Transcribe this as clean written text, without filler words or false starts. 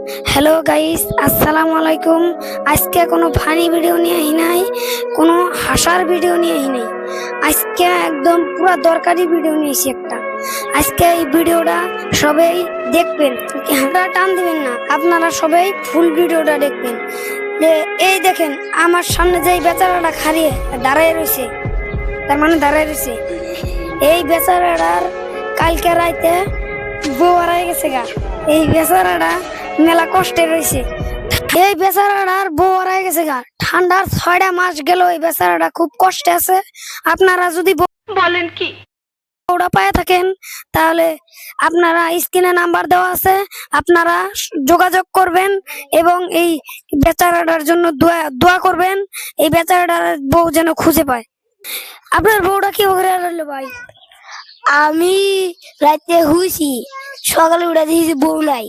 Hello guys, আসসালামু আলাইকুম। আজকে কোনো ফানি ভিডিও নিয়ে নাই, কোনো হাসার ভিডিও নিয়ে নাই। আজকে একদম পুরো দরকারি ভিডিও নিয়েছি একটা। আজকে এই ভিডিওটা সবাই দেখবেন, ক্যামেরা টান দিবেন না, আপনারা সবাই ফুল ভিডিওটা দেখবেন। যে এই দেখেন আমার সামনে যে বেচারাটা খাড়িয়ে দাঁড়ায় রয়েছে, তার মানে দাঁড়ায় রয়েছে, এই বেচারাটার কালকে রাইতে বউ হারাই গেছে গা। এই বেচারাটা মেলা কষ্টে রয়েছে। এই বেচারাটার বউ হারাই গেছে গা। ঠান্ডার 6টা মাস গেল, এই বেচারাটা খুব কষ্টে আছে। আপনারা যদি বলেন কি বউটা পায়ে থাকেন তাহলে আপনারা স্ক্রিনে নাম্বার দেওয়া আছে, আপনারা যোগাযোগ করবেন এবং এই বেচারাটার জন্য দোয়া করবেন। এই বেচারাটার বউ যেন খুঁজে পায়। আপনার বউটা কি করে রইলো ভাই? আমি রাতে হুইছি, সকালে উঠে দিয়েছি বউ নাই।